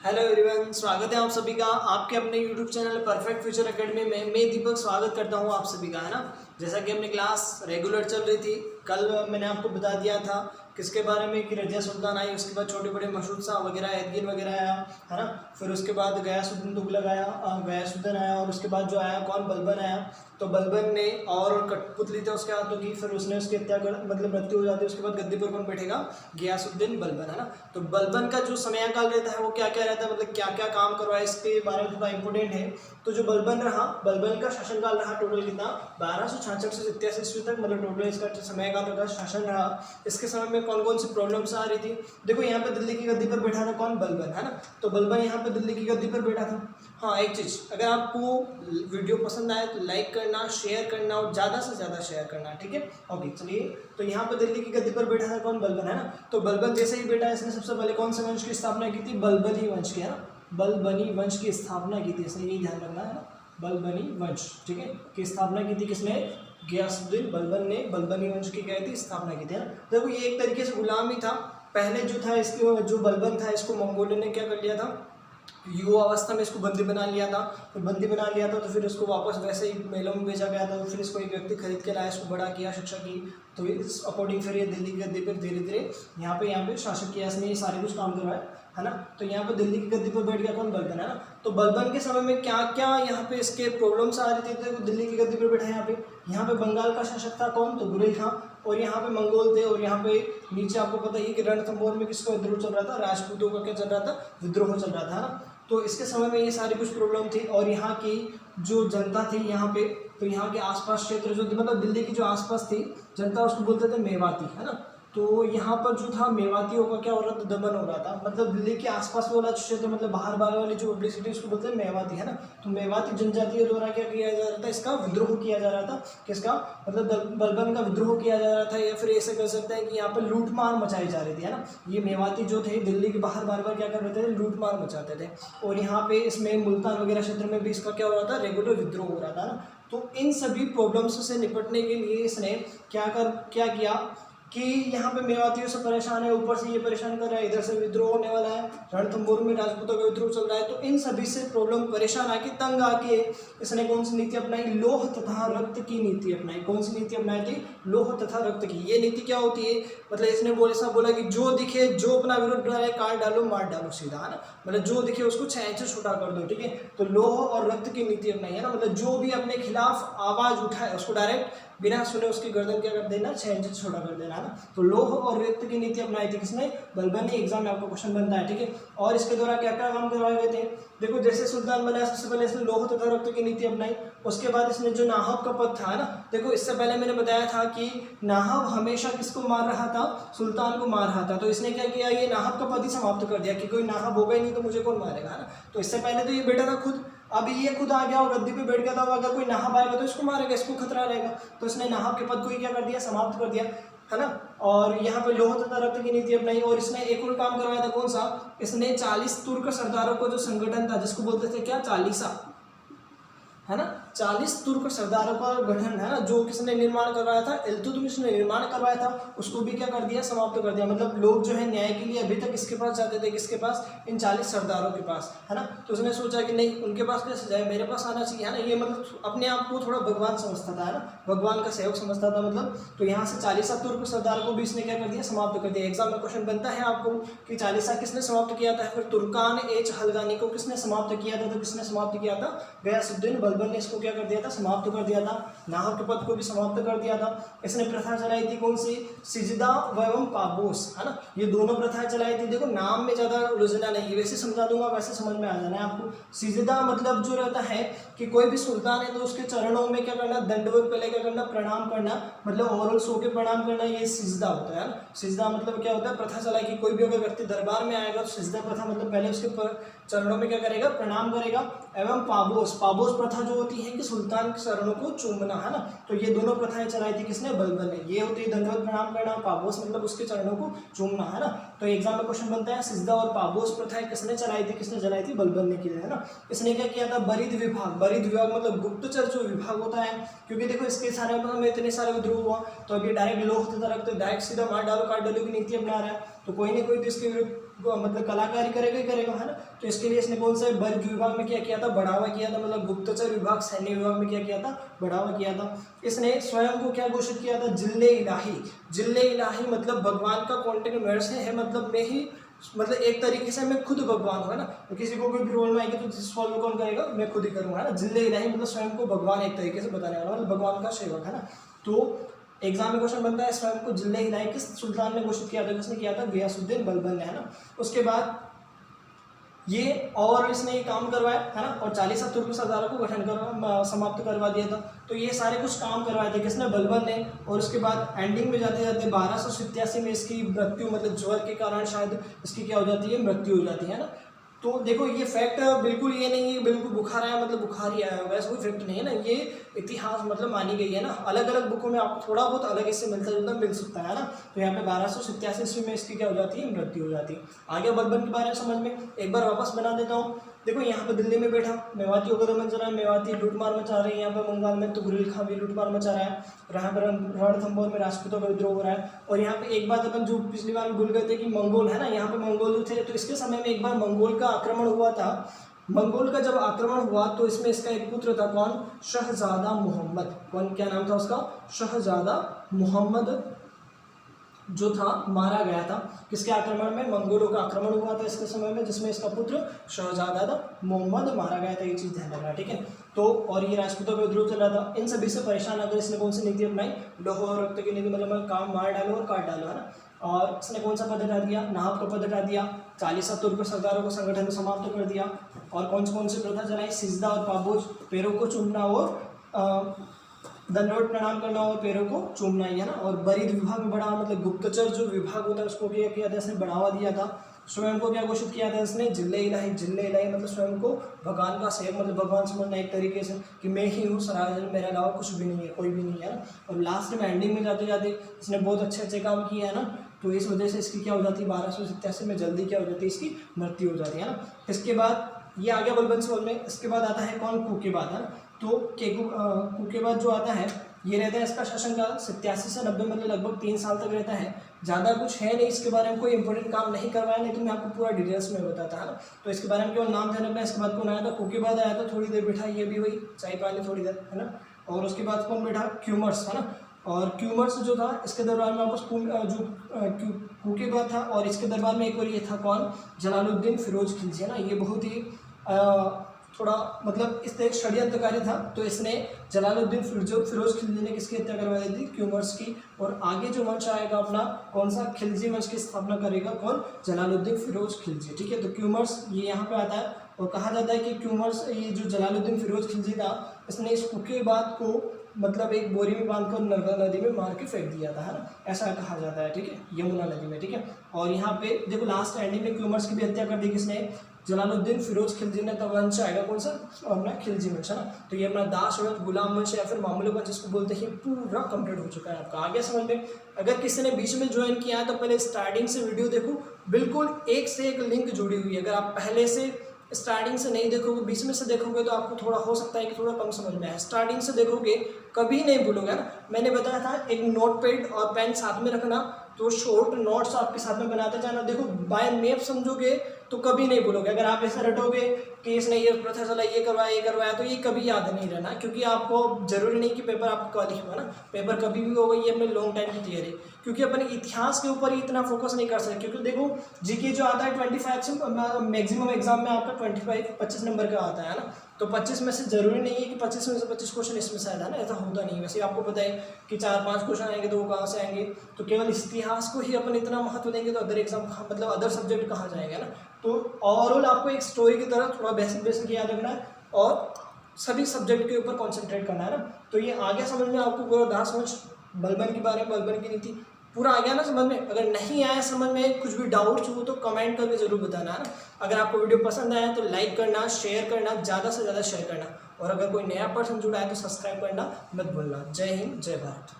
Hello everyone, स्वागत है आप सभी का आपके अपने YouTube channel perfect future academy में। मैं दीपक स्वागत करता हूं आप सभी का, है ना। जैसा कि अपनी क्लास रेगुलर चल रही थी, कल मैंने आपको बता दिया था किसके बारे में कि रजिया सुल्तान आई, उसके बाद छोटे बड़े मशहूद शाह वगैरह एदगिन वगैरह आया, है ना। फिर उसके बाद गयासुद्दीन तुगलक आया, गयासुद्दीन आया, और उसके बाद जो आया कौन, बलबन आया। तो बलबन ने और कठपुतली थे उसके हाथों की, फिर उसने उसकी हत्या कर मतलब मृत्यु हो जाती है। उसके बाद गद्दी पर कौन बैठेगा, गयासुद्दीन बलबन, है ना। तो बलबन का जो समयकाल रहता है वो क्या क्या रहता है, मतलब क्या क्या काम करवाया, इसके बारे में थोड़ा इंपॉर्टेंट है। तो जो बलबन रहा, बलबन का शासनकाल रहा टोटल कितना, 1266 से 87 ईस्वी तक, मतलब टोटल इसका समयकाल रहा, शासन रहा। इसके समय में कौन कौन सी प्रॉब्लम्स आ रही थी, देखो यहाँ पे दिल्ली की गद्दी पर बैठा था कौन, बलबन, है ना। तो बलबन यहाँ पे दिल्ली की गद्दी पर बैठा था। हाँ, एक चीज़, अगर आपको वीडियो पसंद आए तो लाइक करना, शेयर करना और ज़्यादा से ज़्यादा शेयर करना, ठीक है। ओके, चलिए। तो यहाँ पे दिल्ली की गद्दी पर बैठा था कौन, बलबन, है ना। तो बलबन जैसे ही बैठा, इसने सबसे पहले कौन से वंश की स्थापना की थी, बलबनी वंश की, है ना। बलबनी वंश की स्थापना की थी, इसने यही ध्यान रखना, है ना। बलबनी वंश, ठीक है, की स्थापना की थी किसने, गयासुद्दीन बलबन ने बलबनी वंश की क्या थी, स्थापना की थी, है ना। देखो ये एक तरीके से गुलाम ही था पहले जो था, इसके जो बलबन था इसको मंगोलियों ने क्या कर लिया था, युवा अवस्था में इसको बंदी बना लिया था। फिर बंदी बना लिया था तो फिर इसको वापस वैसे ही मेलों में भेजा गया था। तो फिर इसको एक व्यक्ति खरीद के लाया, इसको बड़ा किया, शिक्षा की। तो इस अकॉर्डिंग फिर ये दिल्ली की गद्दी पर धीरे धीरे यहाँ पे शासक किया, इसने ये सारे कुछ काम करवाया, है ना। तो यहाँ पे दिल्ली की गद्दी पर बैठ गया कौन, बलबन, है ना। तो बलबन के समय में क्या क्या यहाँ पे इसके प्रॉब्लम्स आ रही थी, तो दिल्ली की गद्दी पर बैठा यहाँ पे बंगाल का शासक था कौन, तो गुरिल खां, और यहाँ पे मंगोल थे, और यहाँ पे नीचे आपको पता ही कि रणथंभौर में किसका विद्रोह चल रहा था, राजपूतों का क्या चल रहा था, विद्रोह चल रहा था, ना। तो इसके समय में ये सारी कुछ प्रॉब्लम थी। और यहाँ की जो जनता थी यहाँ पे, तो यहाँ के आसपास क्षेत्र जो मतलब दिल्ली की जो आसपास थी जनता, उसको बोलते थे मेवाती, है ना। तो यहाँ पर जो था मेवातियों का क्या हो रहा था, दमन हो रहा था। मतलब दिल्ली के आसपास वाला क्षेत्र, मतलब बाहर बाहर वाली जो पब्लिसिटी, उसको बोलते हैं मेवाती, है ना। तो मेवाती जनजाति द्वारा क्या किया जा रहा था, इसका विद्रोह किया जा रहा था, किसका, मतलब बलबन का विद्रोह किया जा रहा था, या फिर ऐसे कर सकते हैं कि यहाँ पर लूटमार मचाई जा रही थी, है ना। ये मेवाती जो थे दिल्ली के बाहर बार बार क्या कर रहे थे, लूटमार मचाते थे। और यहाँ पे इसमें मुल्तान वगैरह क्षेत्र में भी इसका क्या हो रहा था, रेगुलर विद्रोह हो रहा था, ना। तो इन सभी प्रॉब्लम्स से निपटने के लिए इसने क्या किया कि यहाँ पे मेवातियों से परेशान है, ऊपर से ये परेशान कर रहा है, इधर से विद्रोह होने वाला है, रणथंभौर में राजपूतों का विद्रोह चल रहा है। तो इन सभी से प्रॉब्लम, परेशान आके, तंग आके इसने कौन सी नीति अपनाई, लौह तथा रक्त की नीति अपनाई। कौन सी नीति अपनाई थी, लौह तथा रक्त की। ये नीति क्या होती है, मतलब इसने ऐसा बोला कि जो दिखे, जो अपना विरोध डाले, काट डालो, मार डालो, सीधा, है ना। मतलब जो दिखे उसको 6 इंच छोटा कर दो, ठीक है। तो लौह और रक्त की नीति अपनाई, है ना। मतलब जो भी अपने खिलाफ आवाज उठाए उसको डायरेक्ट बिना सुने उसकी गर्दन क्या कर देना, 6 इंच छोटा कर देना, है ना। तो लौह और रक्त की नीति अपनाई थी किसने, बलबन ने। एग्जाम में आपको क्वेश्चन बनता है, ठीक है। और इसके द्वारा क्या क्या काम करवाए गए थे, देखो जैसे सुल्तान बना, सबसे पहले इसने लौह तथा रक्त की नीति अपनाई। उसके बाद इसने जो नाहब का पद था, ना, देखो इससे पहले मैंने बताया था कि नाहब हमेशा किसको मार रहा था, सुल्तान को मार रहा था। तो इसने क्या किया, ये नाहब का पद ही समाप्त कर दिया कि कोई नाहब होगा ही नहीं तो मुझे कौन मारेगा, है ना। तो इससे पहले तो ये बेटा था खुद, अब ये खुद आ गया और गद्दी पे बैठ गया था, अगर कोई नाहब आएगा तो इसको मारेगा, इसको खतरा रहेगा। तो इसने नाहब के पद को ही क्या कर दिया, समाप्त कर दिया, है ना। और यहाँ पे लौह तथा रक्त की नीति अपनाई। और इसने एक और काम करवाया था, कौन सा, इसने 40 तुर्क सरदारों को जो संगठन था, जिसको बोलते थे क्या, चालीसा, है ना। 40 तुर्क सरदारों का गठन, है ना, जो किसने निर्माण करवाया था, इल्तुतमिश ने निर्माण करवाया था, उसको भी क्या कर दिया, समाप्त कर दिया। मतलब लोग जो है न्याय के लिए अभी तक किसके पास जाते थे, किसके पास, इन 40 सरदारों के पास, है ना। तो उसने सोचा कि नहीं, उनके पास कैसे जाए, मेरे पास आना चाहिए, है ना। ये मतलब अपने आप को थोड़ा भगवान समझता था, है ना, भगवान का सहयोग समझता था, मतलब। तो यहाँ से 40 तुर्क सरदारों को भी इसने क्या कर दिया, समाप्त कर दिया। एग्जाम में क्वेश्चन बनता है आपको कि 40 किसने समाप्त किया था, फिर तुर्कान ए चहलगानी को किसने समाप्त किया था, तो किसने समाप्त किया था, गयासुद्दीन बलबन ने इसको क्या कर दिया था, समाप्त कर दिया था। नाहब के पद को भी समाप्त कर दिया था। इसने प्रथा चलाई थी कौन सी, सिजदा एवं पाबोस, है ना। ये दोनों प्रथाएं चलाई थी। देखो नाम में ज्यादा उलझना नहीं है, वैसे समझा दूंगा, वैसे समझ में आ जाना है आपको। सिजदा मतलब जो रहता है कि कोई भी सुल्तान है तो उसके चरणों में क्या करना, दंडवत, पहले क्या करना, प्रणाम करना, मतलब ओवरऑल सो के प्रणाम करना, ये सिजदा होता है ना। सिजदा मतलब क्या होता है, प्रथा चलाई कि कोई भी अगर व्यक्ति दरबार में आएगा तो सिजदा प्रथा मतलब पहले उसके चरणों में क्या करेगा, प्रणाम करेगा। एवं पाबोस, पाबोस प्रथा जो होती है कि सुल्तान के चरणों को चूमना, है ना। तो ये दोनों प्रथाएं चलाई थी किसने, बलबन ने। ये होती है दंडवत प्रणाम करना, पाबोस मतलब उसके चरणों को चूमना, है ना। तो एग्जाम में क्वेश्चन बनता है, सिजदा और पाबोस प्रथाएं किसने चलाई थी, किसने चलाई थी, बलबन ने की, है ना। इसने क्या किया था, बरीद विभाग, बरीद विभाग मतलब गुप्तचर जो विभाग होता है, क्योंकि देखो इसके सारे में इतने सारे विद्रोह हुआ, तो अभी डायरेक्ट लौह तथा रक्त, डायरेक्ट सीधा मार डालो, काट डालो की नीति अपना रहा है। तो कोई ना कोई तो इसके विरुद्ध मतलब कलाकारी करेगा ही करेगा, है ना। तो इसके लिए इसने कौन सा बल्क विभाग में क्या किया था, बढ़ावा किया था, मतलब गुप्तचर विभाग सैन्य विभाग में क्या किया था, बढ़ावा किया था। इसने स्वयं को क्या घोषित किया था, जिल्ले इलाही। जिल्ले इलाही मतलब भगवान का कॉन्टेक्ट मेरे से है, मतलब मैं ही, मतलब एक तरीके से मैं खुद भगवान हूँ, है ना। तो किसी को कोई प्रॉब्लम आएगी तो सॉल्व कौन करेगा, मैं खुद ही करूँगा, है ना। जिल्ले इलाही मतलब स्वयं को भगवान एक तरीके से बताने वाला, मतलब भगवान का सेवक, है ना। तो एग्जाम में क्वेश्चन बनता है स्वयं को जिले इलाही किस सुल्तान ने घोषित किया था, किसने किया था, गियासुद्दीन बलबन ने, है ना। उसके बाद ये और इसने ये काम करवाया, है ना, और 40 तुर्क सरदारों को गठन कर समाप्त करवा दिया था। तो ये सारे कुछ काम करवाए थे किसने, बलबन ने। और उसके बाद एंडिंग में जाते जाते 1287 में इसकी मृत्यु, मतलब ज्वर के कारण शायद इसकी क्या हो जाती है, मृत्यु हो जाती है ना। तो देखो ये फैक्ट बिल्कुल ये नहीं है बिल्कुल बुखार आया मतलब बुखार ही आया होगा, ऐसा कोई फैक्ट नहीं है ना, ये इतिहास मतलब मानी गई है ना। अलग अलग बुकों में आपको थोड़ा बहुत अलग इससे मिलता जुलता मिल सकता है ना। तो यहाँ पे 1287 ईस्वी में इसकी क्या हो जाती है, मृत्यु हो जाती है। आगे बलबन के बारे में समझ में एक बार वापस बना देता हूँ। देखो यहाँ पे दिल्ली में बैठा मेवाती को गदर मचा रहा है, मेवाती लूटमार मचा रही है, यहाँ पे बंगाल में तुगरिल खां भी लूटमार मचा रहा है, यहाँ पर रणथंभौर में राजपूतों का विद्रोह हो रहा है। और यहाँ पे एक बात अपन जो पिछली बार भूल गए थे कि मंगोल, है ना, यहाँ पे मंगोल थे, तो इसके समय में एक बार मंगोल का आक्रमण हुआ था। मंगोल का जब आक्रमण हुआ तो इसमें इसका एक पुत्र था, कौन, शहजादा मोहम्मद। कौन, क्या नाम था उसका, शहजादा मोहम्मद, जो था मारा गया था किसके आक्रमण में, मंगोलों का आक्रमण हुआ था इसके समय में, जिसमें इसका पुत्र शहजादा मोहम्मद मारा गया था। ये चीज़ ध्यान रखना, ठीक है। तो और ये राजपूतों का विद्रोह चल रहा था। इन सभी से परेशान अगर इसने कौन सी नीति अपनाई, लौह और रक्त की नीति, मतलब काम मार डालो और काट डालो, है ना। और इसने कौन सा पद हटा दिया, नाहप का पद हटा दिया, 40 तुर्क सरदारों को संगठन समाप्त कर दिया। और कौन सी प्रथा चलाई, सिजदा और पाबोज, पैरों को चूमना और दंडवत प्रणाम करना और पैरों को चूमना ही, है ना। और बरीद विभाग में बढ़ावा, मतलब गुप्तचर जो विभाग होता है उसको क्या किया था इसने, बढ़ावा दिया था। स्वयं को क्या घोषित किया था इसने, जिले इलाही। जिले इलाही मतलब स्वयं को भगवान का सेवक, मतलब भगवान समझना एक तरीके से कि मैं ही हूँ, सराजन मेरे अलावा कुछ भी नहीं है, कोई भी नहीं है ना। और लास्ट में एंडिंग में जाते जाते इसने बहुत अच्छे अच्छे काम किए, है ना। तो इस वजह से इसकी क्या हो जाती है, 1287 में जल्दी क्या हो जाती है, इसकी मृत्यु हो जाती है ना। इसके बाद ये आ गया बलबन सोल में। इसके बाद आता है कौन, कुकेबाद, है ना। तो कुकेबाद जो आता है ये रहता है इसका शासनकाल 87 से 90, मतलब लगभग 3 साल तक रहता है। ज़्यादा कुछ है नहीं इसके बारे में, कोई इंपॉर्टेंट काम नहीं करवाया, नहीं तो मैं आपको पूरा डिटेल्स में बताता है ना। तो इसके बारे में केवल नाम ध्यान रखना। इसके बाद कौन आया था, कुकेबाद आया था, थोड़ी देर बैठा, ये भी वही चाय पानी थोड़ी देर, है ना। और उसके बाद कौन बैठा, क्यूमर्स, है ना। और क्यूमर्स जो था इसके दरबार में आपस जो कुकेबाद था, और इसके दरबार में एक और ये था कौन, जलालुद्दीन फिरोज खिलजी, है ना। ये बहुत ही थोड़ा मतलब इस तरह षड्यंत्रकारी था। तो इसने जलालुद्दीन फिरोज खिलजी ने किसकी हत्या करवा दी थी, क्यूमर्स की। और आगे जो वंश आएगा अपना कौन सा, खिलजी वंश की स्थापना करेगा कौन, जलालुद्दीन फिरोज खिलजी, ठीक है। तो क्यूमर्स ये यहाँ पे आता है। और कहा जाता है कि क्यूमर्स, ये जो जलालुद्दीन फिरोज खिलजी था, इसने इस कुकेबाद को मतलब एक बोरी में बांधकर नर्मदा नदी में मार के फेंक दिया था, है ना, ऐसा कहा जाता है, ठीक है, यमुना नदी में, ठीक है। और यहाँ पे देखो लास्ट एंडिंग में क्यूमर्स की भी हत्या कर दी किसने, जलालुद्दीन फिरोज खिलजी ने। तब वंश आएगा कौन सा, अपना खिलजी वंश, है ना। तो ये अपना दास वंश, गुलाम वंश या फिर मामूली वंश जिसको बोलते हैं, पूरा कंप्लीट हो चुका है आपका। आगे समझ में, अगर किसी ने बीच में ज्वाइन किया है तो पहले स्टार्टिंग से वीडियो देखो, बिल्कुल एक से एक लिंक जुड़ी हुई है। अगर आप पहले से स्टार्टिंग से नहीं देखोगे, बीच में से देखोगे तो आपको थोड़ा हो सकता है कि थोड़ा कम समझ में आए। स्टार्टिंग से देखोगे कभी नहीं भूलोगे ना। मैंने बताया था एक नोट पैड और पेन साथ में रखना, तो शॉर्ट नोट्स आपके साथ में बनाते जाना। देखो बाय मैप समझोगे तो कभी नहीं भूलोगे। अगर आप ऐसा रटोगे कि इसने ये प्रथा चला, ये करवाया तो ये कभी याद नहीं रहना, क्योंकि आपको जरूरी नहीं कि पेपर आपको कल ही हुआ ना, पेपर कभी भी होगा। ये अपने लॉन्ग टाइम की तैयारी, क्योंकि अपने इतिहास के ऊपर ही इतना फोकस नहीं कर सकते। क्योंकि देखो जीके जो आता है 25 से मैक्सिमम एग्जाम में आपका 25 नंबर का आता है ना। तो 25 में से जरूरी नहीं है कि 25 में से 25 क्वेश्चन इसमें से आएगा ना, ऐसा होता नहीं है। वैसे आपको पता है कि 4-5 क्वेश्चन आएंगे तो वो कहाँ से आएंगे। तो केवल इतिहास को ही अपन इतना महत्व देंगे तो अदर एग्जाम मतलब अदर सब्जेक्ट कहाँ जाएगा ना। तो ओवरऑल आपको एक स्टोरी की तरह थोड़ा बेसिक याद रखना है और सभी सब्जेक्ट के ऊपर कॉन्सेंट्रेट करना है ना। तो ये आगे समझ में आपको पूरा दास वंश, बलबन के बारे में, बलबन की नीति पूरा आ गया ना समझ में। अगर नहीं आया समझ में, कुछ भी डाउट्स हो तो कमेंट करके जरूर बताना है ना। अगर आपको वीडियो पसंद आया तो लाइक करना, शेयर करना, ज़्यादा से ज़्यादा शेयर करना। और अगर कोई नया पर्सन जुड़ा है तो सब्सक्राइब करना मत भूलना। जय हिंद, जय भारत।